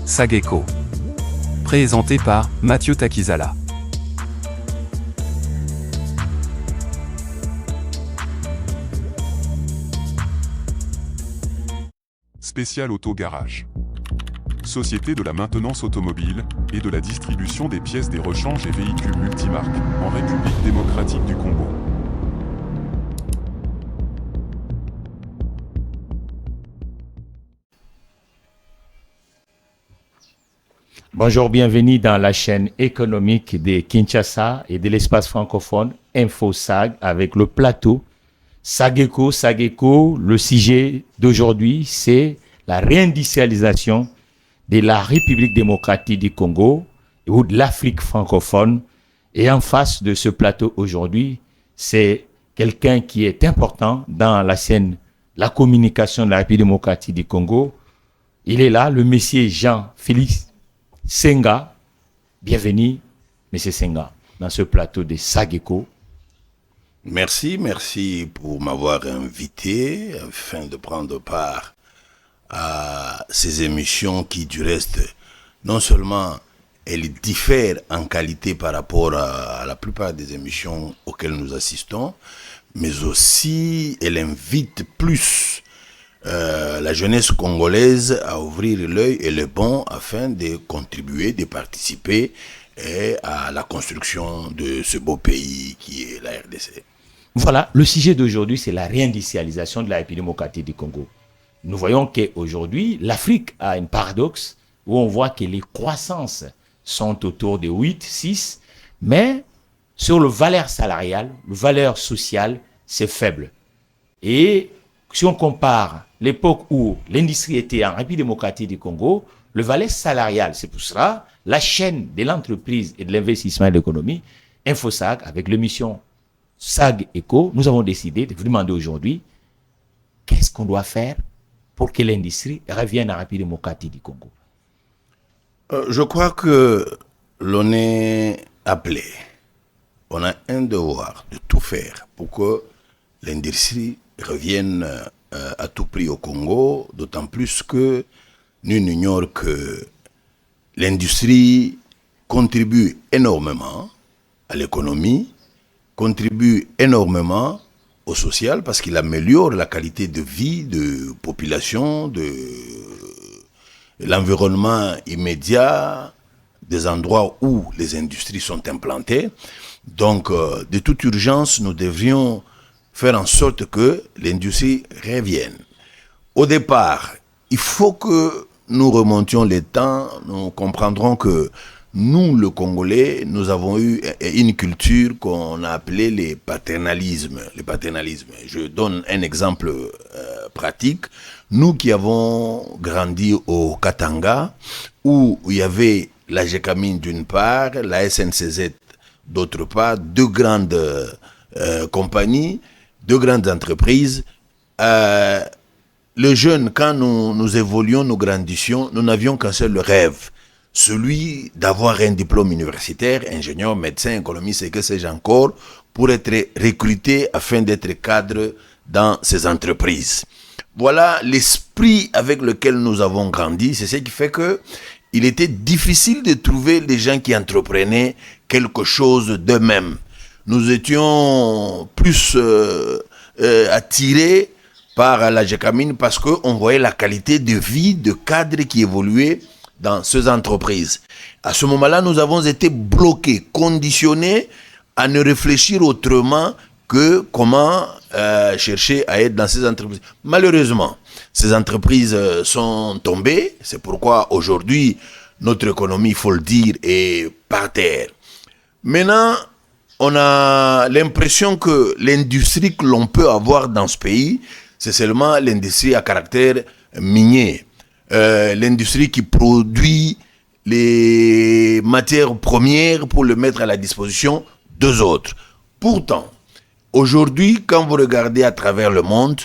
Sageko. Présenté par Mathieu Takizala. Spécial Auto Garage. Société de la maintenance automobile et de la distribution des pièces des rechanges et véhicules multimarques en République démocratique du Congo. Bonjour, bienvenue dans la chaîne économique de Kinshasa et de l'espace francophone InfoSag avec le plateau Sageko. Le sujet d'aujourd'hui, c'est la réindustrialisation de la République démocratique du Congo ou de l'Afrique francophone. Et en face de ce plateau aujourd'hui, c'est quelqu'un qui est important dans la scène, la communication de la République démocratique du Congo. Il est là, le monsieur Jean-Félix Senga. Bienvenue, monsieur Senga, dans ce plateau de Sageko. Merci pour m'avoir invité afin de prendre part à ces émissions qui, du reste, non seulement elles diffèrent en qualité par rapport à la plupart des émissions auxquelles nous assistons, mais aussi elles invitent plus la jeunesse congolaise à ouvrir l'œil et le bon afin de contribuer, de participer à la construction de ce beau pays qui est la RDC. Voilà, le sujet d'aujourd'hui, c'est la réindustrialisation de la République démocratique du Congo. Nous voyons qu'aujourd'hui, l'Afrique a un paradoxe où on voit que les croissances sont autour de 8, 6, mais sur le valeur salariale, le valeur sociale, c'est faible. Et si on compare l'époque où l'industrie était en République démocratique du Congo, le valeur salarial, c'est pour cela, la chaîne de l'entreprise et de l'investissement et de l'économie, InfoSag, avec l'émission Sag Eco, nous avons décidé de vous demander aujourd'hui qu'est-ce qu'on doit faire pour que l'industrie revienne en République démocratique du Congo. Je crois que l'on est appelé, on a un devoir de tout faire pour que l'industrie revienne à tout prix au Congo, d'autant plus que nul n'ignore que l'industrie contribue énormément à l'économie, contribue énormément au social parce qu'il améliore la qualité de vie de population, de l'environnement immédiat, des endroits où les industries sont implantées. Donc, de toute urgence, nous devrions faire en sorte que l'industrie revienne. Au départ, il faut que nous remontions les temps, nous comprendrons que nous, le Congolais, nous avons eu une culture qu'on a appelée les paternalismes. Je donne un exemple pratique. Nous qui avons grandi au Katanga, où il y avait la GECAMIN d'une part, la SNCZ d'autre part, deux grandes compagnies, deux grandes entreprises. Les jeunes, quand nous évoluions, nous grandissions, nous n'avions qu'un seul rêve, celui d'avoir un diplôme universitaire, ingénieur, médecin, économiste et que sais-je encore, pour être recruté afin d'être cadre dans ces entreprises. Voilà l'esprit avec lequel nous avons grandi. C'est ce qui fait que il était difficile de trouver des gens qui entreprenaient quelque chose d'eux-mêmes. Nous étions plus attirés par la GECAMIN parce qu'on voyait la qualité de vie de cadres qui évoluaient dans ces entreprises. À ce moment-là, nous avons été bloqués, conditionnés à ne réfléchir autrement que comment chercher à être dans ces entreprises. Malheureusement, ces entreprises sont tombées. C'est pourquoi aujourd'hui, notre économie, il faut le dire, est par terre. Maintenant, on a l'impression que l'industrie que l'on peut avoir dans ce pays, c'est seulement l'industrie à caractère minier. L'industrie qui produit les matières premières pour le mettre à la disposition d'eux autres. Pourtant, aujourd'hui, quand vous regardez à travers le monde,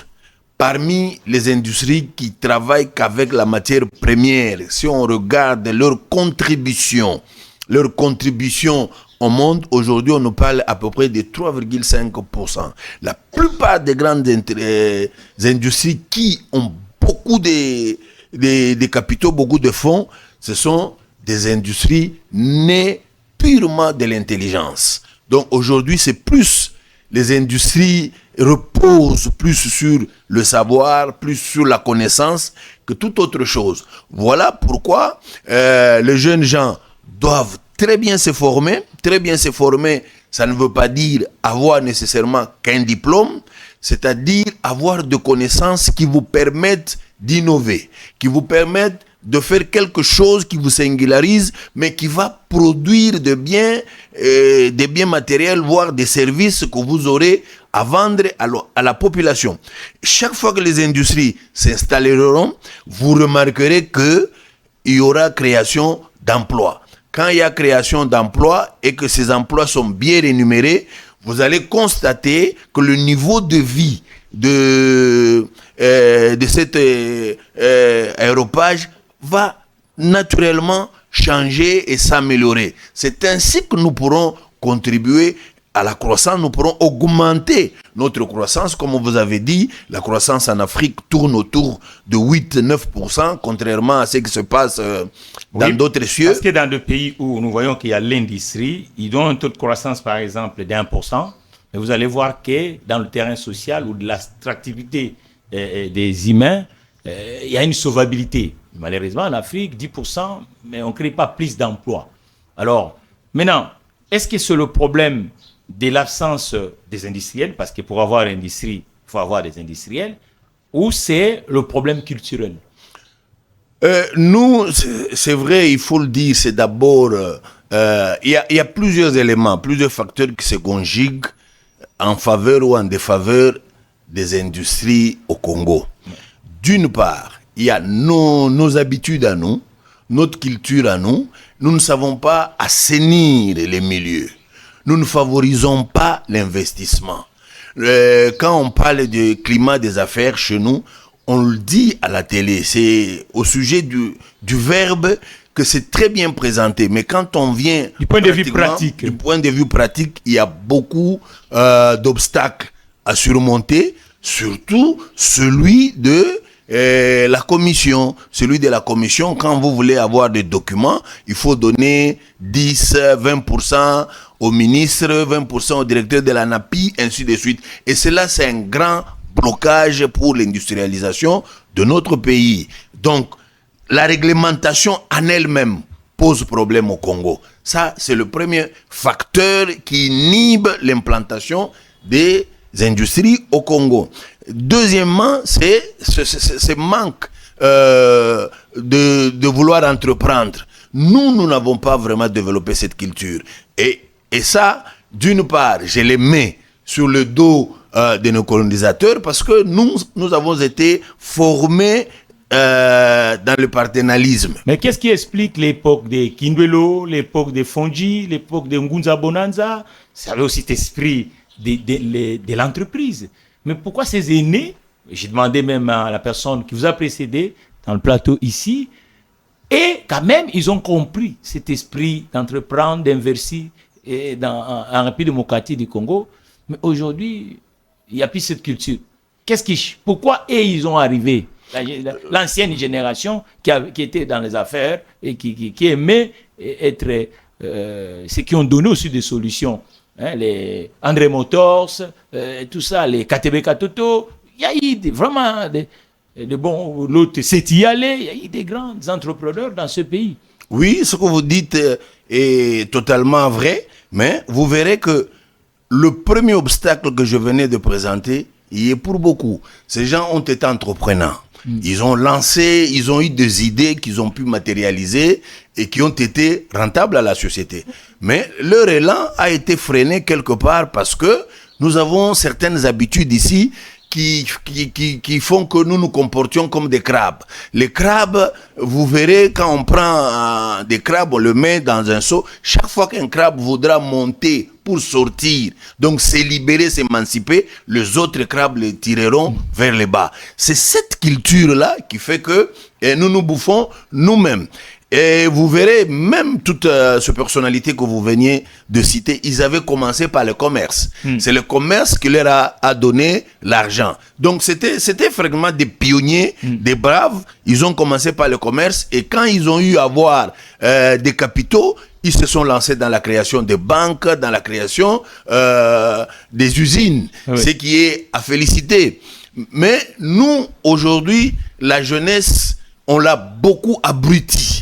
parmi les industries qui travaillent qu'avec la matière première, si on regarde leur contribution au monde, aujourd'hui, on nous parle à peu près de 3,5%. La plupart des grandes industries qui ont beaucoup de des capitaux, beaucoup de fonds, ce sont des industries nées purement de l'intelligence. Donc aujourd'hui, c'est plus les industries reposent plus sur le savoir, plus sur la connaissance que toute autre chose. Voilà pourquoi les jeunes gens doivent très bien se former. Très bien se former, ça ne veut pas dire avoir nécessairement qu'un diplôme, c'est-à-dire avoir des connaissances qui vous permettent d'innover, qui vous permettent de faire quelque chose qui vous singularise, mais qui va produire des biens matériels, voire des services que vous aurez à vendre à la population. Chaque fois que les industries s'installeront, vous remarquerez qu'il y aura création d'emplois. Quand il y a création d'emplois et que ces emplois sont bien rémunérés, vous allez constater que le niveau de vie de cet aéropage va naturellement changer et s'améliorer. C'est ainsi que nous pourrons contribuer à la croissance, nous pourrons augmenter notre croissance. Comme vous avez dit, la croissance en Afrique tourne autour de 8-9%, contrairement à ce qui se passe dans d'autres cieux. Parce que dans des pays où nous voyons qu'il y a l'industrie, ils ont un taux de croissance, par exemple, d'1%, mais vous allez voir que dans le terrain social ou de l'attractivité des humains, il y a une sauvabilité. Malheureusement, en Afrique, 10%, mais on ne crée pas plus d'emplois. Alors, maintenant, est-ce que c'est le problème de l'absence des industriels, parce que pour avoir une industrie, il faut avoir des industriels, ou c'est le problème culturel? Nous, c'est vrai, il faut le dire, c'est d'abord, il y a plusieurs éléments, plusieurs facteurs qui se conjuguent en faveur ou en défaveur des industries au Congo. D'une part, il y a nos habitudes à nous, notre culture à nous. Nous ne savons pas assainir les milieux. Nous ne favorisons pas l'investissement. Quand on parle du climat des affaires chez nous, on le dit à la télé. C'est au sujet du verbe que c'est très bien présenté. Mais quand on vient du point de vue pratique, il y a beaucoup d'obstacles à surmonter, surtout celui de la commission. Celui de la commission, quand vous voulez avoir des documents, il faut donner 10, 20% au ministre, 20% au directeur de la NAPI, ainsi de suite. Et cela, c'est un grand blocage pour l'industrialisation de notre pays. Donc, la réglementation en elle-même pose problème au Congo. Ça, c'est le premier facteur qui inhibe l'implantation des industries au Congo. Deuxièmement, c'est ce manque de vouloir entreprendre. Nous n'avons pas vraiment développé cette culture. Et ça, d'une part, je les mets sur le dos de nos colonisateurs parce que nous avons été formés dans le paternalisme. Mais qu'est-ce qui explique l'époque des Kindwelo, l'époque des Fonji, l'époque de Ngunza Bonanza? Ça avait aussi cet esprit de l'entreprise. Mais pourquoi ces aînés, j'ai demandé même à la personne qui vous a précédé dans le plateau ici, et quand même ils ont compris cet esprit d'entreprendre, d'investir en République démocratique du Congo. Mais aujourd'hui, il n'y a plus cette culture. Pourquoi ils ont arrivé? L'ancienne génération qui était dans les affaires et qui aimait être ceux qui ont donné aussi des solutions. Hein, les André Motors, tout ça, les KTB Katoto, il y a eu vraiment de bons, l'autre c'est y aller, il y a eu des grands entrepreneurs dans ce pays. Oui, ce que vous dites est totalement vrai, mais vous verrez que le premier obstacle que je venais de présenter, il est pour beaucoup. Ces gens ont été entrepreneurs. Ils ont lancé, ils ont eu des idées qu'ils ont pu matérialiser et qui ont été rentables à la société. Mais leur élan a été freiné quelque part parce que nous avons certaines habitudes ici qui font que nous nous comportions comme des crabes. Les crabes, vous verrez, quand on prend des crabes, on le met dans un seau. Chaque fois qu'un crabe voudra monter pour sortir, donc se libérer, s'émanciper, les autres crabes les tireront vers le bas. C'est cette culture-là qui fait que nous nous bouffons nous-mêmes. Et vous verrez, même toutes ces personnalités que vous veniez de citer, ils avaient commencé par le commerce. C'est le commerce qui leur a donné l'argent. Donc c'était vraiment des pionniers, des braves. Ils ont commencé par le commerce et quand ils ont eu à avoir des capitaux, ils se sont lancés dans la création des banques, dans la création des usines, ce qui est à féliciter. Mais nous, aujourd'hui, la jeunesse, on l'a beaucoup abruti.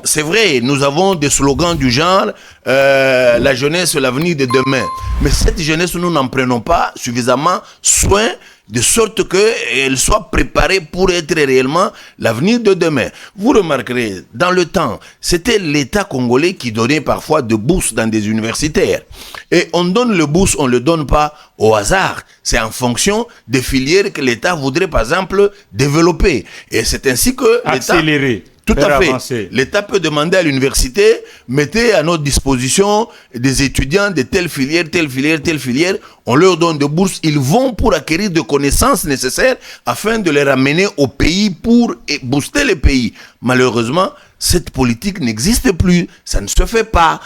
C'est vrai, nous avons des slogans du genre la jeunesse, l'avenir de demain. Mais cette jeunesse, nous n'en prenons pas suffisamment soin de sorte qu'elle soit préparée pour être réellement l'avenir de demain. Vous remarquerez, dans le temps, c'était l'État congolais qui donnait parfois de bourses dans des universitaires. Et on donne le bourse, on ne le donne pas au hasard. C'est en fonction des filières que l'État voudrait, par exemple, développer. Et c'est ainsi que l'État... Accélérer. Tout à fait. Avancer. L'État peut demander à l'université, mettez à notre disposition des étudiants de telle filière, telle filière, telle filière. On leur donne des bourses. Ils vont pour acquérir des connaissances nécessaires afin de les ramener au pays pour booster le pays. Malheureusement, cette politique n'existe plus. Ça ne se fait pas.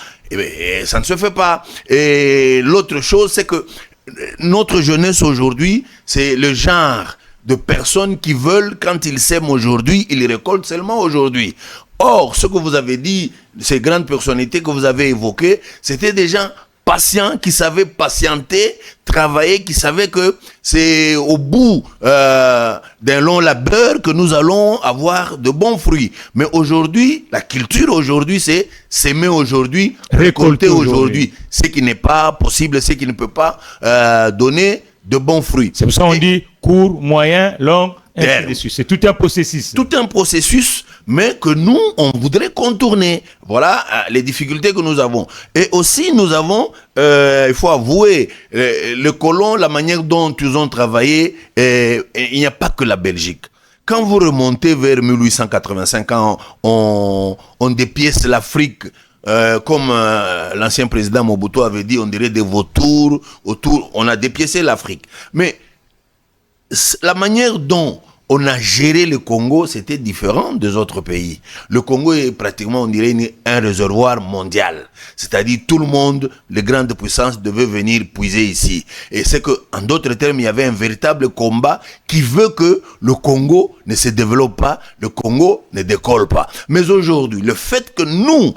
Ça ne se fait pas. Et l'autre chose, c'est que notre jeunesse aujourd'hui, c'est le genre de personnes qui veulent, quand ils sèment aujourd'hui, ils récoltent seulement aujourd'hui. Or, ce que vous avez dit, ces grandes personnalités que vous avez évoquées, c'était des gens patients, qui savaient patienter, travailler, qui savaient que c'est au bout d'un long labeur que nous allons avoir de bons fruits. Mais aujourd'hui, la culture aujourd'hui, c'est s'aimer aujourd'hui, récolter aujourd'hui. Ce qui n'est pas possible, ce qui ne peut pas donner de bons fruits. C'est pour ça qu'on dit court, moyen, long, ainsi de suite. C'est tout un processus. Tout un processus, mais que nous, on voudrait contourner. Voilà les difficultés que nous avons. Et aussi, nous avons, il faut avouer, les colons, la manière dont ils ont travaillé, il n'y a pas que la Belgique. Quand vous remontez vers 1885, quand on dépièce l'Afrique, comme l'ancien président Mobutu avait dit, on dirait des vautours autour, on a dépiécé l'Afrique. Mais la manière dont on a géré le Congo, c'était différent des autres pays. Le Congo est pratiquement, on dirait, un réservoir mondial. C'est-à-dire tout le monde, les grandes puissances devaient venir puiser ici. Et c'est que, en d'autres termes, il y avait un véritable combat qui veut que le Congo ne se développe pas, le Congo ne décolle pas. Mais aujourd'hui, le fait que nous,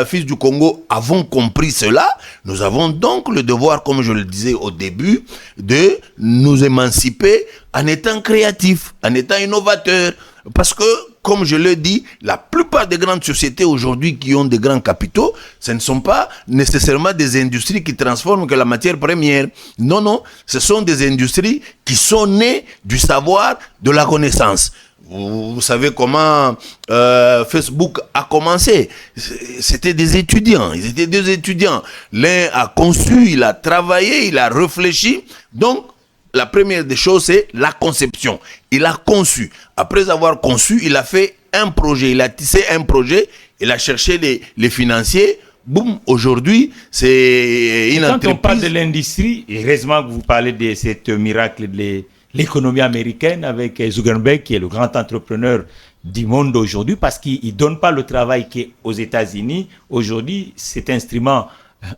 fils du Congo, avons compris cela, nous avons donc le devoir, comme je le disais au début, de nous émanciper en étant créatifs, en étant innovateurs. Parce que, comme je le dis, la plupart des grandes sociétés aujourd'hui qui ont des grands capitaux, ce ne sont pas nécessairement des industries qui transforment que la matière première. Non, non, ce sont des industries qui sont nées du savoir, de la connaissance. Vous savez comment Facebook a commencé. C'était des étudiants. Ils étaient deux étudiants. L'un a conçu, il a travaillé, il a réfléchi. Donc, la première des choses, c'est la conception. Il a conçu. Après avoir conçu, il a fait un projet. Il a tissé un projet. Il a cherché les financiers. Boum, aujourd'hui, c'est une entreprise. Quand on parle de l'industrie, heureusement que vous parlez de cet miracle de l'économie américaine avec Zuckerberg, qui est le grand entrepreneur du monde aujourd'hui, parce qu'il ne donne pas le travail qui est aux États-Unis. Aujourd'hui, cet instrument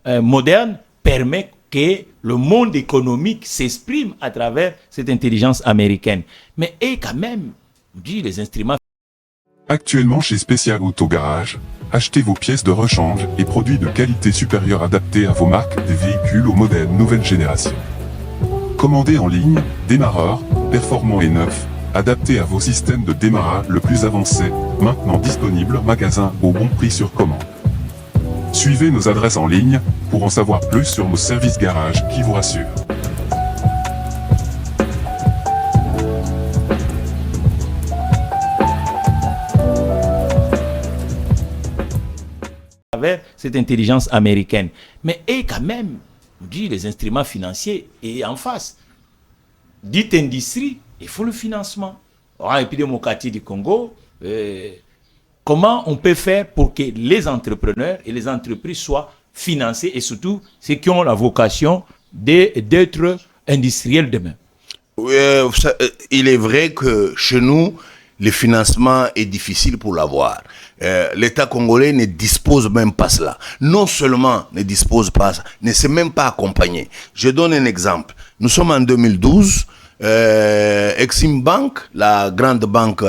moderne permet que le monde économique s'exprime à travers cette intelligence américaine. Mais et quand même, dit les instruments. Actuellement chez Special Auto Garage, achetez vos pièces de rechange et produits de qualité supérieure adaptés à vos marques des véhicules au modèle nouvelle génération. Commandez en ligne, démarreur, performant et neuf, adapté à vos systèmes de démarrage le plus avancé, maintenant disponible en magasin au bon prix sur commande. Suivez nos adresses en ligne pour en savoir plus sur nos services garage qui vous rassurent. Cette intelligence américaine. Mais et quand même, dit les instruments financiers et en face. Dites industrie, il faut le financement. Et puis démocratie du Congo, comment on peut faire pour que les entrepreneurs et les entreprises soient financés et surtout ceux qui ont la vocation d'être industriels demain? Il est vrai que chez nous, le financement est difficile pour l'avoir. L'État congolais ne dispose même pas cela. Non seulement ne dispose pas, ne sait même pas accompagner. Je donne un exemple. Nous sommes en 2012. Exim Bank, la grande banque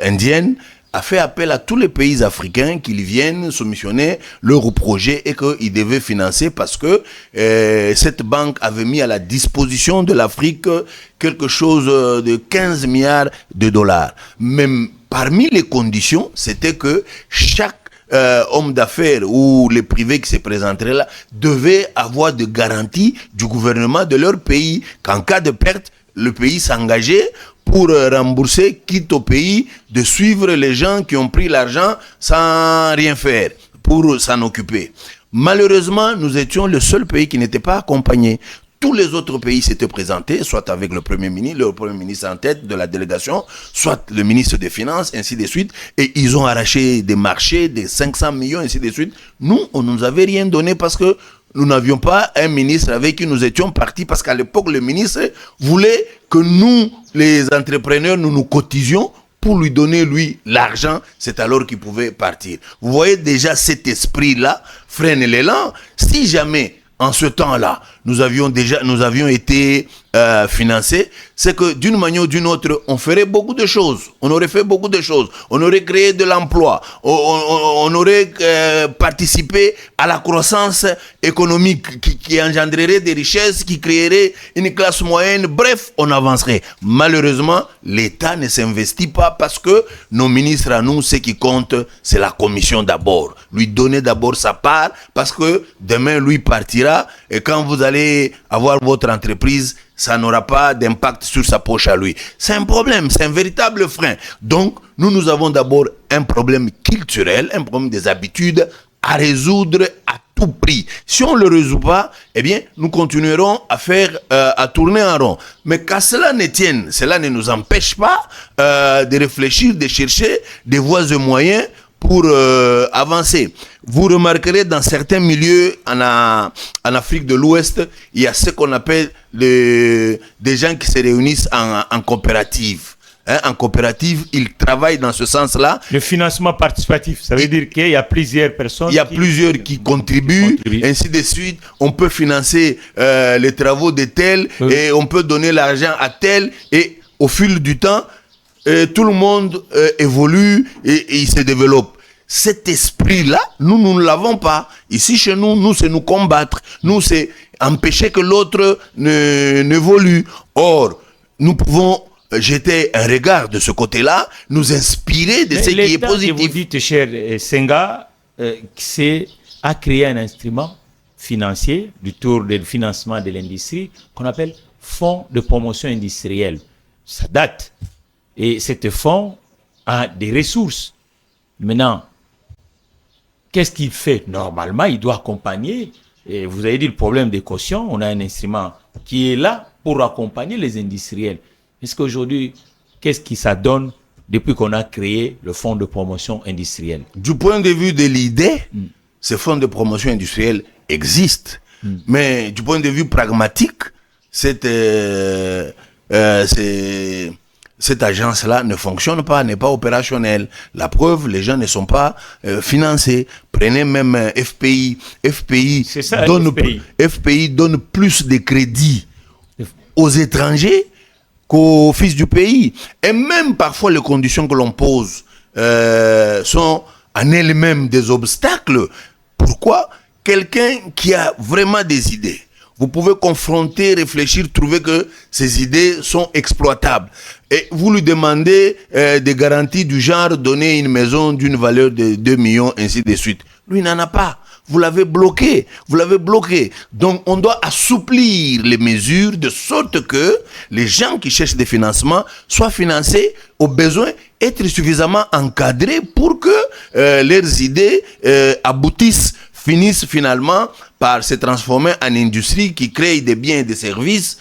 indienne, a fait appel à tous les pays africains qu'ils viennent soumissionner leur projet et qu'ils devaient financer parce que cette banque avait mis à la disposition de l'Afrique quelque chose de 15 milliards de dollars. Même parmi les conditions, c'était que chaque hommes d'affaires ou les privés qui se présenteraient là devaient avoir de garanties du gouvernement de leur pays qu'en cas de perte, le pays s'engageait pour rembourser, quitte au pays, de suivre les gens qui ont pris l'argent sans rien faire, pour s'en occuper. Malheureusement, nous étions le seul pays qui n'était pas accompagné. Tous les autres pays s'étaient présentés, soit avec le Premier ministre en tête de la délégation, soit le ministre des Finances, ainsi de suite, et ils ont arraché des marchés, des 500 millions, ainsi de suite. Nous, on ne nous avait rien donné parce que nous n'avions pas un ministre avec qui nous étions partis, parce qu'à l'époque, le ministre voulait que nous, les entrepreneurs, nous cotisions pour lui donner, lui, l'argent. C'est alors qu'il pouvait partir. Vous voyez déjà cet esprit-là freine l'élan. Si jamais, en ce temps-là, nous avions été financés, c'est que d'une manière ou d'une autre, on ferait beaucoup de choses. On aurait fait beaucoup de choses. On aurait créé de l'emploi. On aurait participé à la croissance économique qui engendrerait des richesses, qui créerait une classe moyenne. Bref, on avancerait. Malheureusement, l'État ne s'investit pas parce que nos ministres à nous, ce qui compte, c'est la commission d'abord. Lui donner d'abord sa part parce que demain, lui partira et quand vous allez avoir votre entreprise, ça n'aura pas d'impact sur sa poche à lui. C'est un problème, c'est un véritable frein. Donc, nous avons d'abord un problème culturel, un problème des habitudes à résoudre à tout prix. Si on ne le résout pas, eh bien, nous continuerons à tourner en rond. Mais qu'à cela ne tienne, cela ne nous empêche pas de réfléchir, de chercher des voies et moyens pour avancer. Vous remarquerez dans certains milieux en Afrique de l'Ouest, il y a ce qu'on appelle des gens qui se réunissent en coopérative. En coopérative, ils travaillent dans ce sens-là. Le financement participatif, ça veut dire qu'il y a plusieurs personnes. Il y a plusieurs qui contribuent, ainsi de suite. On peut financer les travaux de tel et on peut donner l'argent à tel et au fil du temps, tout le monde évolue et il se développe. Cet esprit-là, nous ne l'avons pas. Ici, chez nous, c'est nous combattre. Nous, c'est empêcher que l'autre n'évolue. Or, nous pouvons jeter un regard de ce côté-là, nous inspirer de ce qui est positif. Vous dites, cher Senga, c'est à créer un instrument financier du tour du financement de l'industrie qu'on appelle Fonds de promotion industrielle. Ça date. Et cet fonds a des ressources. Maintenant, qu'est-ce qu'il fait? Normalement, il doit accompagner. Et vous avez dit le problème des cautions. On a un instrument qui est là pour accompagner les industriels. Est-ce qu'aujourd'hui, qu'est-ce qui ça donne depuis qu'on a créé le fonds de promotion industrielle? Du point de vue de l'idée, ce fonds de promotion industrielle existe. Mais du point de vue pragmatique, cette agence-là ne fonctionne pas, n'est pas opérationnelle. La preuve, les gens ne sont pas financés. Prenez même FPI. FPI donne plus de crédits aux étrangers qu'aux fils du pays. Et même parfois, les conditions que l'on pose sont en elles-mêmes des obstacles. Pourquoi? Quelqu'un qui a vraiment des idées, vous pouvez confronter, réfléchir, trouver que ces idées sont exploitables. Et vous lui demandez des garanties du genre donner une maison d'une valeur de 2 millions, ainsi de suite. Lui n'en a pas. Vous l'avez bloqué. Donc, on doit assouplir les mesures de sorte que les gens qui cherchent des financements soient financés au besoin, être suffisamment encadrés pour que leurs idées finissent finalement par se transformer en industrie qui crée des biens et des services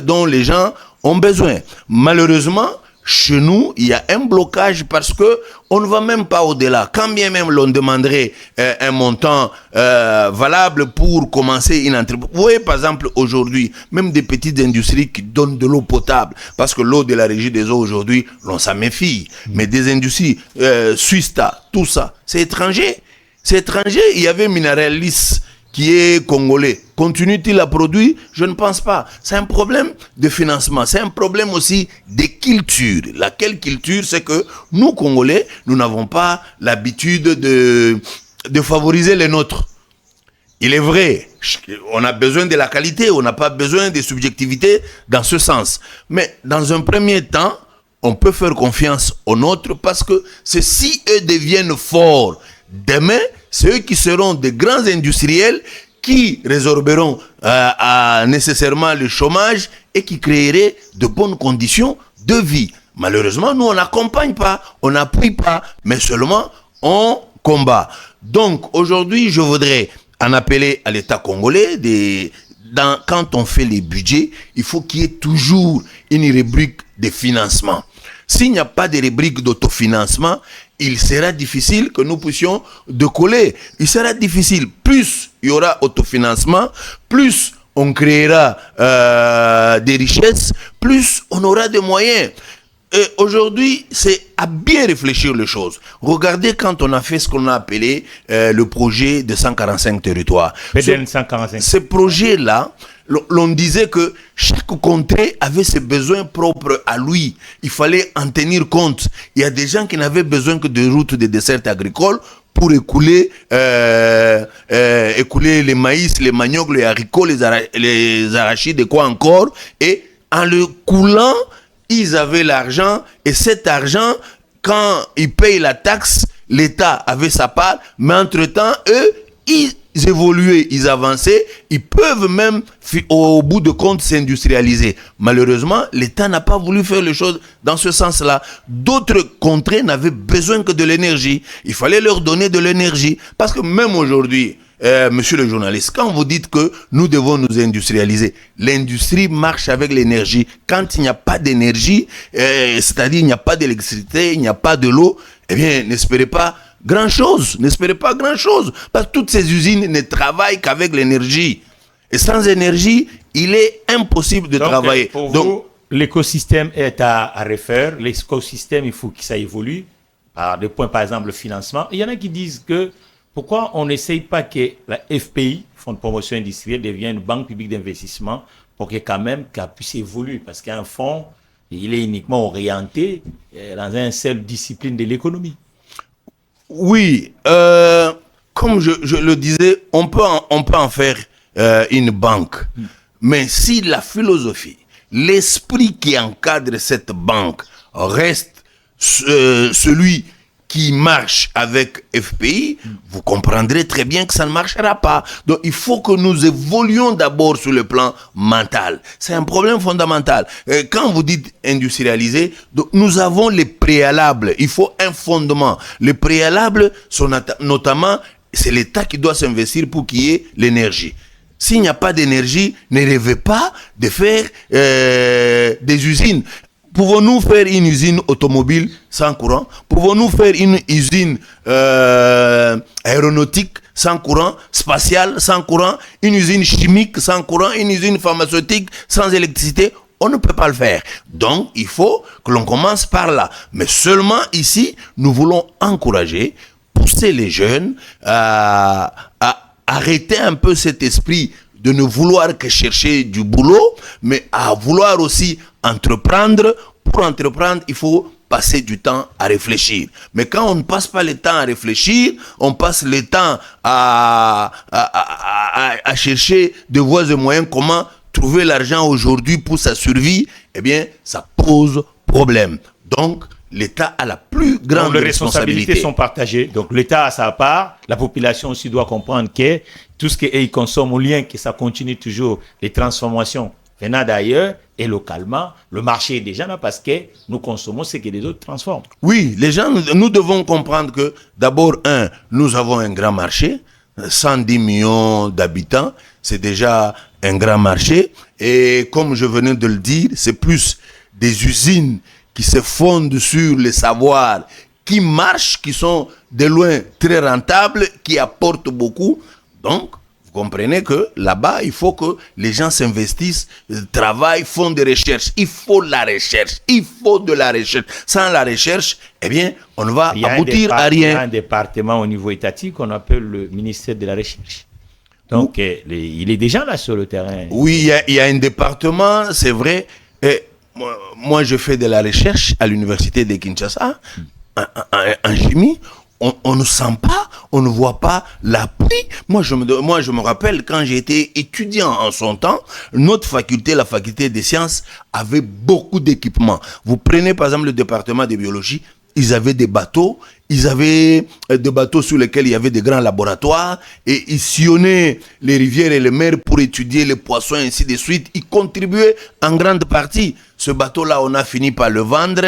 dont les gens ont besoin. Malheureusement, chez nous, il y a un blocage parce que on ne va même pas au-delà. Quand bien même l'on demanderait un montant valable pour commencer une entreprise. Vous voyez, par exemple, aujourd'hui, même des petites industries qui donnent de l'eau potable, parce que l'eau de la régie des eaux aujourd'hui, l'on s'en méfie. Mais des industries, Suista, tout ça, c'est étranger. C'est étranger. Il y avait Mineralis qui est congolais. Continue-t-il à produire? Je ne pense pas. C'est un problème de financement. C'est un problème aussi de culture. Laquelle culture? C'est que nous, Congolais, nous n'avons pas l'habitude de favoriser les nôtres. Il est vrai, on a besoin de la qualité, on n'a pas besoin de subjectivité dans ce sens. Mais dans un premier temps, on peut faire confiance aux nôtres parce que si eux deviennent forts demain, c'est eux qui seront des grands industriels qui résorberont nécessairement le chômage et qui créeraient de bonnes conditions de vie. Malheureusement, nous, on n'accompagne pas, on n'appuie pas, mais seulement on combat. Donc, aujourd'hui, je voudrais en appeler à l'État congolais. Quand on fait les budgets, il faut qu'il y ait toujours une rubrique de financement. S'il n'y a pas de rubrique d'autofinancement, il sera difficile que nous puissions décoller. Il sera difficile. Plus il y aura autofinancement, plus on créera des richesses, plus on aura des moyens. Et aujourd'hui, c'est à bien réfléchir les choses. Regardez quand on a fait ce qu'on a appelé le projet de 145 territoires. Ce projet-là, l'on disait que chaque contrée avait ses besoins propres à lui. Il fallait en tenir compte. Il y a des gens qui n'avaient besoin que de routes de dessert agricole pour écouler les maïs, les maniocs, les haricots, les arachides et quoi encore. Et en le coulant, ils avaient l'argent, et cet argent, quand ils payent la taxe, l'État avait sa part, mais entre-temps, eux, ils évoluaient, ils avançaient, ils peuvent même, au bout de compte, s'industrialiser. Malheureusement, l'État n'a pas voulu faire les choses dans ce sens-là. D'autres contrées n'avaient besoin que de l'énergie. Il fallait leur donner de l'énergie. Parce que même aujourd'hui, monsieur le journaliste, quand vous dites que nous devons nous industrialiser, l'industrie marche avec l'énergie. Quand il n'y a pas d'énergie, c'est-à-dire il n'y a pas d'électricité, il n'y a pas de l'eau, eh bien, n'espérez pas grand-chose. Parce que toutes ces usines ne travaillent qu'avec l'énergie. Et sans énergie, il est impossible de travailler. Pour vous, l'écosystème est à refaire. L'écosystème, il faut que ça évolue. Par des points, par exemple, le financement. Il y en a qui disent que pourquoi on n'essaye pas que la FPI, Fonds de promotion industrielle, devienne une banque publique d'investissement pour que quand même qu'elle puisse évoluer. Parce qu'un fonds, il est uniquement orienté dans une seule discipline de l'économie. Oui, comme je le disais, on peut en faire une banque. Mais si la philosophie, l'esprit qui encadre cette banque reste celui qui marche avec FPI, vous comprendrez très bien que ça ne marchera pas. Donc il faut que nous évoluions d'abord sur le plan mental. C'est un problème fondamental. Quand vous dites industrialiser, donc nous avons les préalables. Il faut un fondement. Les préalables sont notamment, c'est l'État qui doit s'investir pour qu'il y ait l'énergie. S'il n'y a pas d'énergie, ne rêvez pas de faire des usines. Pouvons-nous faire une usine automobile sans courant? Pouvons-nous faire une usine aéronautique sans courant, spatiale sans courant, une usine chimique sans courant, une usine pharmaceutique sans électricité? On ne peut pas le faire. Donc, il faut que l'on commence par là. Mais seulement ici, nous voulons encourager, pousser les jeunes à arrêter un peu cet esprit de ne vouloir que chercher du boulot, mais à vouloir aussi entreprendre. Pour entreprendre, il faut passer du temps à réfléchir. Mais quand on ne passe pas le temps à réfléchir, on passe le temps à chercher de voies et moyens comment trouver l'argent aujourd'hui pour sa survie, eh bien, ça pose problème. Donc, l'État a la plus grande responsabilité. Les responsabilités sont partagées. Donc, l'État a sa part. La population aussi doit comprendre que tout ce qu'ils consomment au lien, que ça continue toujours les transformations venant d'ailleurs et localement. Le marché est déjà là parce que nous consommons ce que les autres transforment. Oui, les gens, nous devons comprendre que d'abord, nous avons un grand marché, 110 millions d'habitants, c'est déjà un grand marché. Et comme je venais de le dire, c'est plus des usines qui se fondent sur les savoirs, qui marchent, qui sont de loin très rentables, qui apportent beaucoup. Donc, vous comprenez que là-bas, il faut que les gens s'investissent, travaillent, font des recherches. Il faut la recherche. Il faut de la recherche. Sans la recherche, eh bien, on ne va aboutir à rien. Il y a un département au niveau étatique qu'on appelle le ministère de la Recherche. Donc, il est déjà là sur le terrain. Oui, il y a un département, c'est vrai. Et moi, je fais de la recherche à l'université de Kinshasa, en chimie. On ne sent pas, on ne voit pas l'appui. Moi, je me rappelle, quand j'ai été étudiant en son temps, notre faculté, la faculté des sciences, avait beaucoup d'équipements. Vous prenez par exemple le département de biologie, ils avaient des bateaux, sur lesquels il y avait des grands laboratoires, et ils sillonnaient les rivières et les mers pour étudier les poissons, et ainsi de suite. Ils contribuaient en grande partie. Ce bateau-là, on a fini par le vendre,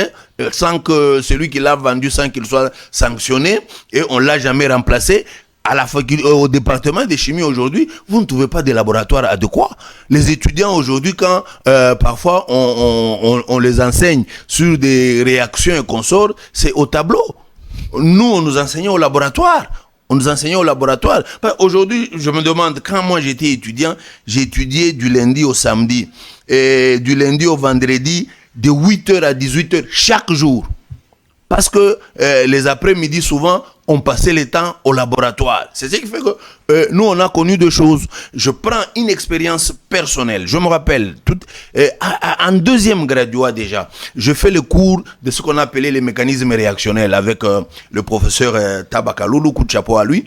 sans que celui qui l'a vendu, sans qu'il soit sanctionné, et on ne l'a jamais remplacé. À la faculté, au département de chimie aujourd'hui, vous ne trouvez pas de laboratoire adéquat. Les étudiants aujourd'hui, quand parfois on les enseigne sur des réactions et consorts, c'est au tableau. Nous, on nous enseignait au laboratoire. Aujourd'hui, je me demande, quand moi j'étais étudiant, j'ai étudié du lundi au samedi, et du lundi au vendredi, de 8h à 18h chaque jour. Parce que les après-midi, souvent, on passait le temps au laboratoire. C'est ce qui fait que nous, on a connu deux choses. Je prends une expérience personnelle. Je me rappelle, en deuxième graduat déjà, je fais le cours de ce qu'on appelait les mécanismes réactionnels avec le professeur Tabakalulu, coup de chapeau à lui.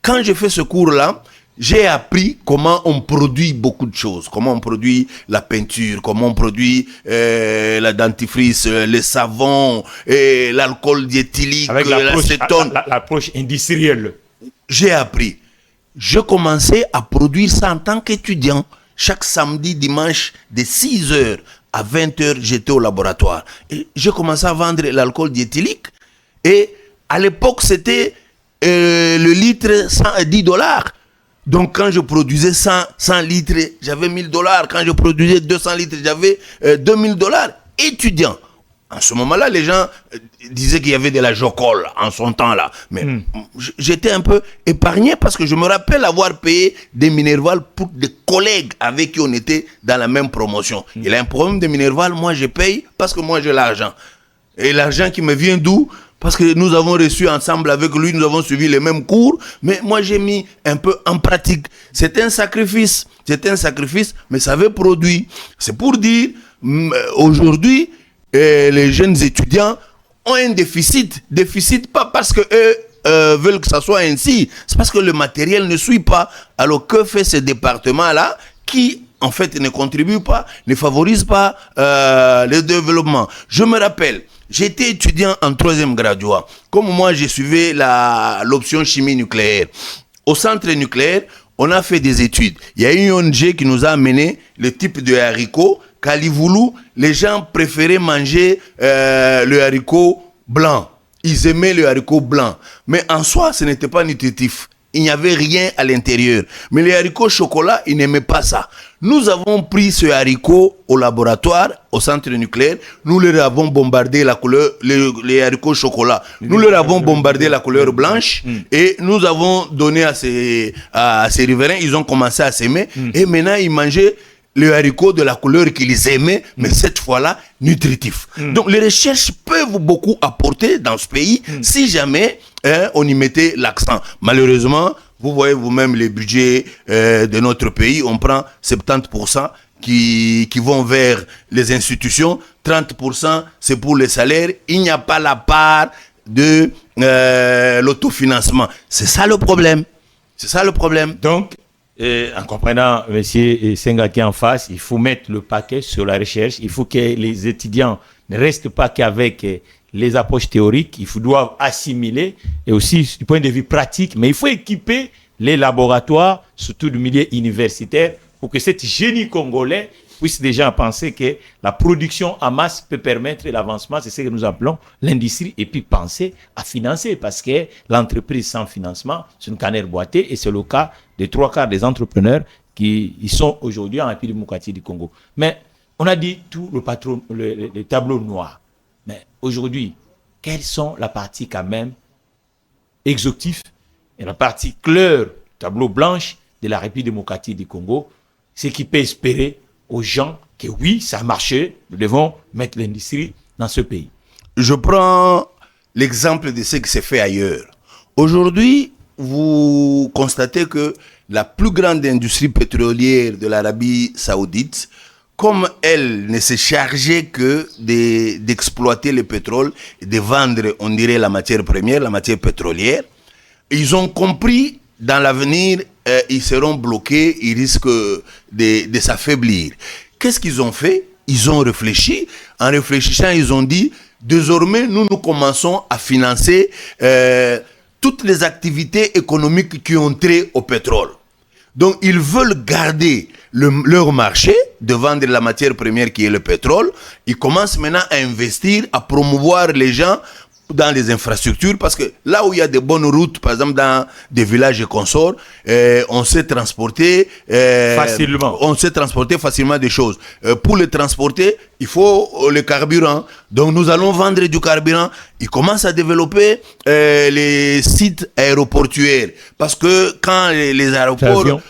Quand je fais ce cours-là, j'ai appris comment on produit beaucoup de choses, comment on produit la peinture, comment on produit la dentifrice, les savons, l'alcool diéthylique, l'acétone. L'approche industrielle. J'ai appris. Je commençais à produire ça en tant qu'étudiant. Chaque samedi, dimanche, de 6h à 20h, j'étais au laboratoire. Et j'ai commencé à vendre l'alcool diéthylique. Et à l'époque, c'était le litre $10. Donc, quand je produisais 100 litres, j'avais $1000. Quand je produisais 200 litres, j'avais $2000. Étudiant. En ce moment-là, les gens disaient qu'il y avait de la jocole en son temps-là. Mais j'étais un peu épargné parce que je me rappelle avoir payé des Minerval pour des collègues avec qui on était dans la même promotion. Il a un problème de Minerval, moi je paye parce que moi j'ai l'argent. Et l'argent qui me vient d'où ? Parce que nous avons reçu ensemble avec lui, nous avons suivi les mêmes cours, mais moi j'ai mis un peu en pratique. C'est un sacrifice, mais ça avait produit. C'est pour dire, aujourd'hui, les jeunes étudiants ont un déficit. Déficit pas parce que eux veulent que ça soit ainsi, c'est parce que le matériel ne suit pas. Alors que fait ce département-là qui en fait ne contribue pas, ne favorise pas le développement? Je me rappelle, j'étais étudiant en 3e graduat. Comme moi, j'ai suivi l'option chimie nucléaire. Au centre nucléaire, on a fait des études. Il y a une ONG qui nous a amené le type de haricot. Kalivoulou, les gens préféraient manger le haricot blanc. Ils aimaient le haricot blanc. Mais en soi, ce n'était pas nutritif. Il n'y avait rien à l'intérieur. Mais les haricots chocolat, ils n'aimaient pas ça. Nous avons pris ce haricot au laboratoire, au centre nucléaire. Nous leur avons bombardé la couleur, les haricots chocolat. Nous leur avons bombardé la couleur blanche. Et nous avons donné à ces riverains. Ils ont commencé à s'aimer. Et maintenant, ils mangeaient le haricot de la couleur qu'ils aimaient, mais cette fois-là, nutritif. Donc, les recherches peuvent beaucoup apporter dans ce pays si jamais on y mettait l'accent. Malheureusement, vous voyez vous-même les budgets de notre pays, on prend 70% qui vont vers les institutions, 30% c'est pour les salaires, il n'y a pas la part de l'autofinancement. C'est ça le problème. Donc, en comprenant M. Senga qui est en face, il faut mettre le paquet sur la recherche. Il faut que les étudiants ne restent pas qu'avec les approches théoriques. Ils doivent assimiler, et aussi du point de vue pratique. Mais il faut équiper les laboratoires, surtout du milieu universitaire, pour que cet génie congolais puisse déjà penser que la production en masse peut permettre l'avancement. C'est ce que nous appelons l'industrie, et puis penser à financer, parce que l'entreprise sans financement, c'est une canette boitée, et c'est le cas des 3/4 des entrepreneurs qui sont aujourd'hui en République démocratique du Congo. Mais on a dit tout le tableau noir. aujourd'hui, quelles sont la partie quand même exotique et la partie claire, tableau blanche de la République démocratique du Congo, ce qui peut espérer aux gens que oui, ça a marché, nous devons mettre l'industrie dans ce pays. Je prends l'exemple de ce qui s'est fait ailleurs. Aujourd'hui, vous constatez que la plus grande industrie pétrolière de l'Arabie Saoudite, comme elle ne s'est chargée que d'exploiter le pétrole et de vendre, on dirait, la matière première, la matière pétrolière, ils ont compris dans l'avenir, ils seront bloqués, ils risquent de s'affaiblir. Qu'est-ce qu'ils ont fait? Ils ont réfléchi. En réfléchissant, ils ont dit, désormais, nous commençons à financer toutes les activités économiques qui ont trait au pétrole. Donc, ils veulent garder leur marché de vendre la matière première qui est le pétrole. Ils commencent maintenant à investir, à promouvoir les gens dans les infrastructures, parce que là où il y a des bonnes routes, par exemple dans des villages et consorts, on sait transporter facilement. On sait transporter facilement des choses. Pour les transporter, il faut le carburant. Donc nous allons vendre du carburant. Ils commencent à développer les sites aéroportuaires, parce que quand les aéroports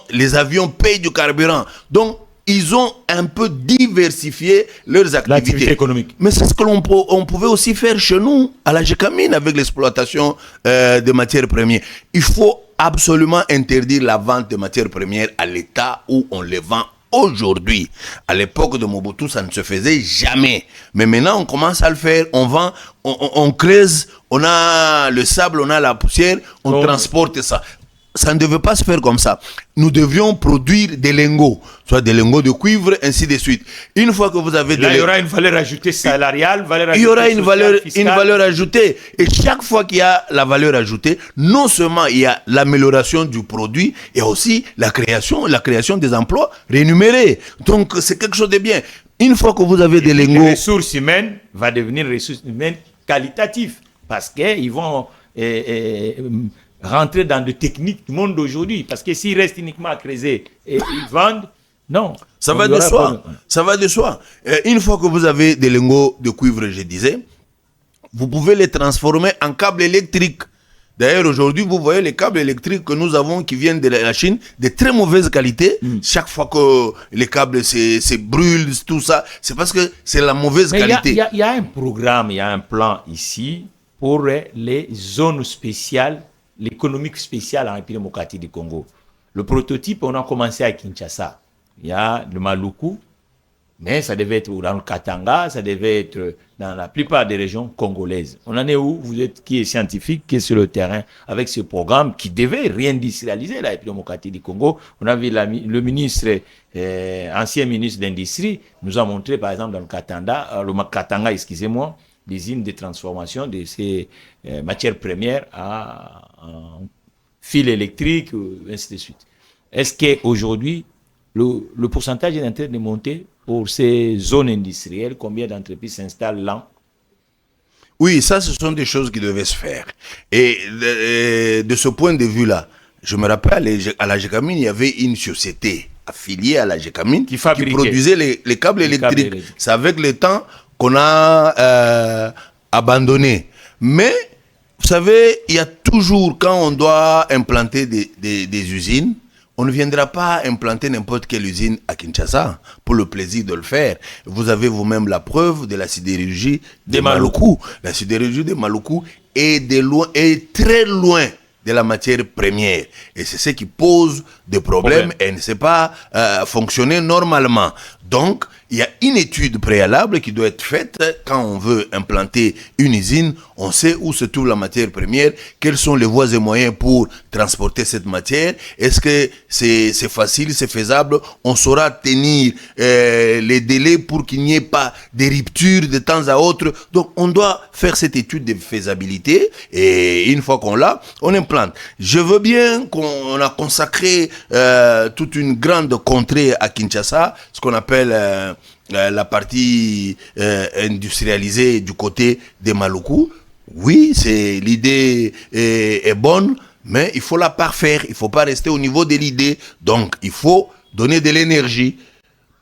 les avions payent du carburant. Donc ils ont un peu diversifié leurs activités économiques. Mais c'est ce que on pouvait aussi faire chez nous, à la Gécamine, avec l'exploitation de matières premières. Il faut absolument interdire la vente de matières premières à l'état où on les vend aujourd'hui. À l'époque de Mobutu, ça ne se faisait jamais. Mais maintenant, on commence à le faire. On vend, on creuse, on a le sable, on a la poussière, on transporte ça. Ça ne devait pas se faire comme ça. Nous devions produire des lingots, soit des lingots de cuivre, ainsi de suite. Une fois que vous avez il y aura une valeur ajoutée salariale, il y aura une valeur ajoutée. Et chaque fois qu'il y a la valeur ajoutée, non seulement il y a l'amélioration du produit, et aussi la création des emplois rémunérés. Donc c'est quelque chose de bien. Une fois que vous avez des lingots... Les ressources humaines vont devenir ressources humaines qualitatives, parce qu'ils vont... rentrer dans des techniques du monde d'aujourd'hui. Parce que s'ils restent uniquement à creuser et ils vendent, non. Ça va de soi. Ça va de soi. Une fois que vous avez des lingots de cuivre, je disais, vous pouvez les transformer en câbles électriques. D'ailleurs, aujourd'hui, vous voyez les câbles électriques que nous avons qui viennent de la Chine, de très mauvaise qualité. Chaque fois que les câbles se brûlent, tout ça, c'est parce que c'est la mauvaise qualité. Il y a un programme, il y a un plan ici pour les zones spéciales, l'économique spéciale en République démocratique du Congo. Le prototype, on a commencé à Kinshasa. Il y a le Maluku, mais ça devait être dans le Katanga, ça devait être dans la plupart des régions congolaises. On en est où? Vous êtes qui est scientifique, qui est sur le terrain avec ce programme qui devait réindustrialiser la République démocratique du Congo. On a vu le ministre, ancien ministre d'Industrie, nous a montré par exemple dans le Katanga, excusez-moi, des usines de transformation de ces matières premières en fil électrique, ainsi de suite. Est-ce qu'aujourd'hui, le pourcentage est en train de monter pour ces zones industrielles? Combien d'entreprises s'installent là? Oui, ça, ce sont des choses qui devaient se faire. Et de ce point de vue-là, je me rappelle, à la Gécamine, il y avait une société affiliée à la Gécamine qui produisait les câbles électriques. C'est avec le temps qu'on a abandonné. Mais, vous savez, il y a toujours, quand on doit implanter des usines, on ne viendra pas implanter n'importe quelle usine à Kinshasa pour le plaisir de le faire. Vous avez vous-même la preuve de la sidérurgie de Maluku. La sidérurgie de Maluku est très loin de la matière première. Et c'est ce qui pose des problèmes et ne sait pas fonctionner normalement. Donc, il y a une étude préalable qui doit être faite quand on veut implanter une usine. On sait où se trouve la matière première, quelles sont les voies et moyens pour transporter cette matière. Est-ce que c'est facile, c'est faisable? On saura tenir les délais pour qu'il n'y ait pas de ruptures de temps à autre. Donc, on doit faire cette étude de faisabilité et une fois qu'on l'a, on implante. Je veux bien qu'on a consacré toute une grande contrée à Kinshasa, ce qu'on appelle la partie industrialisée du côté des Maluku. Oui, l'idée est bonne, mais il faut la parfaire. Il ne faut pas rester au niveau de l'idée. Donc, il faut donner de l'énergie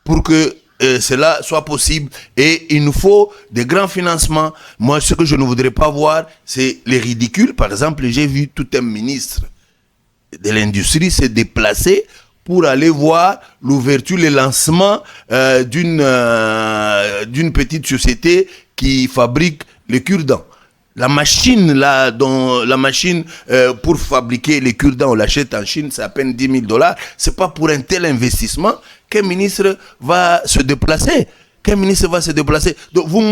pour que cela soit possible. Et il nous faut des grands financements. Moi, ce que je ne voudrais pas voir, c'est les ridicules. Par exemple, j'ai vu tout un ministre de l'industrie se déplacer pour aller voir l'ouverture, le lancement d'une petite société qui fabrique les cure-dents. La machine pour fabriquer les cure-dents, on l'achète en Chine, c'est à peine $10,000. C'est pas pour un tel investissement qu'un ministre va se déplacer. Donc vous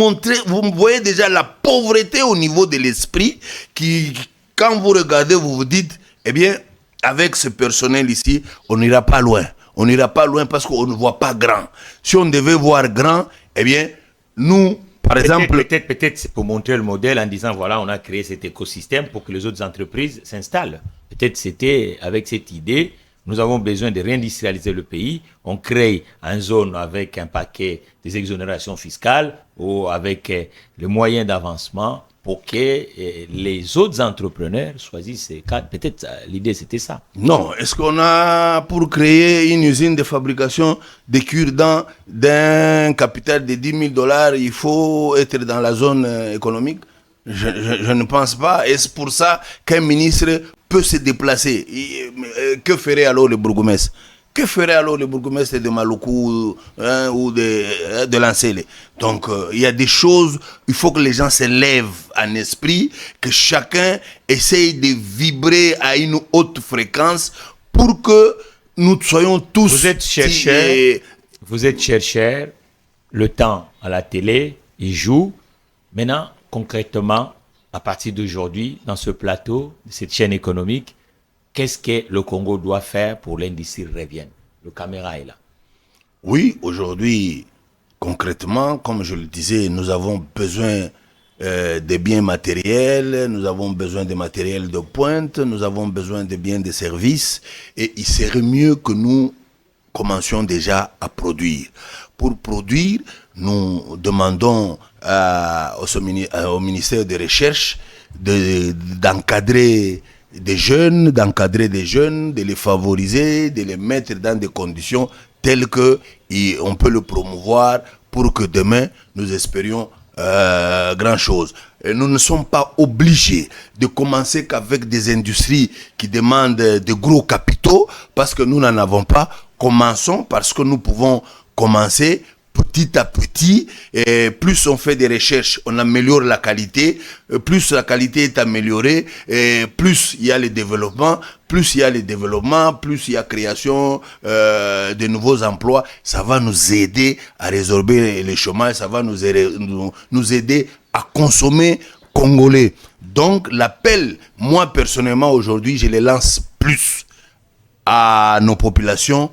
voyez déjà la pauvreté au niveau de l'esprit qui, quand vous regardez, vous vous dites, eh bien, avec ce personnel ici, on n'ira pas loin. On n'ira pas loin parce qu'on ne voit pas grand. Si on devait voir grand, eh bien, nous, par exemple... Peut-être c'est pour montrer le modèle en disant, voilà, on a créé cet écosystème pour que les autres entreprises s'installent. Peut-être c'était avec cette idée, nous avons besoin de réindustrialiser le pays. On crée une zone avec un paquet des exonérations fiscales ou avec les moyens d'avancement pour que les autres entrepreneurs choisissent ces cadres. Peut-être l'idée c'était ça. Non, est-ce qu'on a pour créer une usine de fabrication de cure-dents d'un capital de $10,000, il faut être dans la zone économique? Je ne pense pas. Et c'est pour ça qu'un ministre peut se déplacer. Que ferait alors le bourgmestre? Que ferait alors le bourgmestre de Maluku ou de Lancele? Donc, il y a des choses, il faut que les gens se lèvent en esprit, que chacun essaye de vibrer à une haute fréquence pour que nous soyons tous... Vous êtes chercheur, le temps à la télé, il joue. Maintenant, concrètement, à partir d'aujourd'hui, dans ce plateau, cette chaîne économique, qu'est-ce que le Congo doit faire pour l'industrie revienne? Le caméra est là. Oui, aujourd'hui, concrètement, comme je le disais, nous avons besoin de biens matériels, nous avons besoin de matériel de pointe, nous avons besoin de biens de services, et il serait mieux que nous commencions déjà à produire. Pour produire, nous demandons au ministère de Recherche d'encadrer des jeunes, de les favoriser, de les mettre dans des conditions telles que on peut le promouvoir pour que demain, nous espérions grand chose. Et nous ne sommes pas obligés de commencer qu'avec des industries qui demandent de gros capitaux parce que nous n'en avons pas. Commençons parce que nous pouvons commencer petit à petit, et plus on fait des recherches, on améliore la qualité, plus la qualité est améliorée, et plus il y a le développement, plus il y a création de nouveaux emplois, ça va nous aider à résorber le chômage, ça va nous aider à consommer congolais. Donc l'appel, moi personnellement aujourd'hui, je le lance plus à nos populations,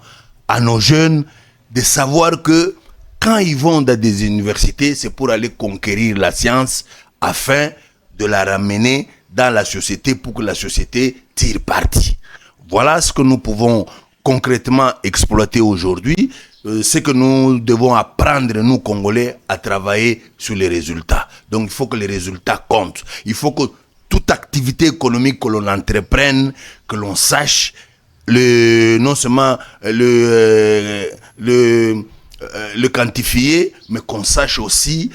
à nos jeunes, de savoir que quand ils vont dans des universités, c'est pour aller conquérir la science afin de la ramener dans la société pour que la société tire parti. Voilà ce que nous pouvons concrètement exploiter aujourd'hui. C'est que nous devons apprendre, nous Congolais, à travailler sur les résultats. Donc il faut que les résultats comptent. Il faut que toute activité économique que l'on entreprenne, que l'on sache non seulement le quantifier, mais qu'on sache aussi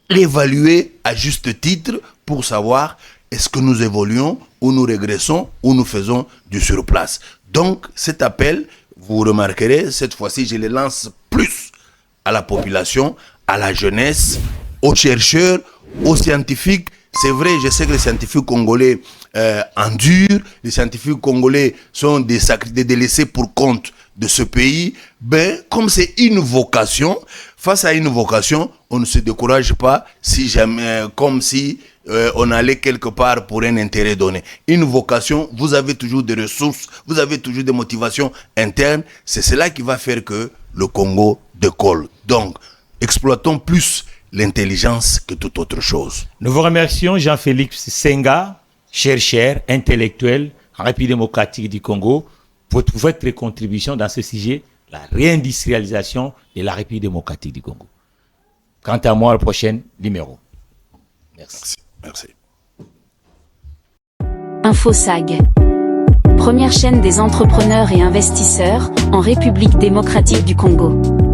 l'évaluer à juste titre pour savoir est-ce que nous évoluons ou nous régressons ou nous faisons du surplace. Donc cet appel, vous remarquerez, cette fois-ci je le lance plus à la population, à la jeunesse, aux chercheurs, aux scientifiques. C'est vrai, je sais que les scientifiques congolais endurent, les scientifiques congolais sont des délaissés pour compte de ce pays. Ben, comme c'est une vocation, face à une vocation, on ne se décourage pas si jamais, comme si on allait quelque part pour un intérêt donné. Une vocation, vous avez toujours des ressources, vous avez toujours des motivations internes. C'est cela qui va faire que le Congo décolle. Donc, exploitons plus l'intelligence que toute autre chose. Nous vous remercions, Jean-Félix Senga, chercheur, intellectuel en République démocratique du Congo, pour votre contribution dans ce sujet, la réindustrialisation de la République démocratique du Congo. Quant à moi, le prochain numéro. Merci. Merci. InfoSag. première chaîne des entrepreneurs et investisseurs en République démocratique du Congo.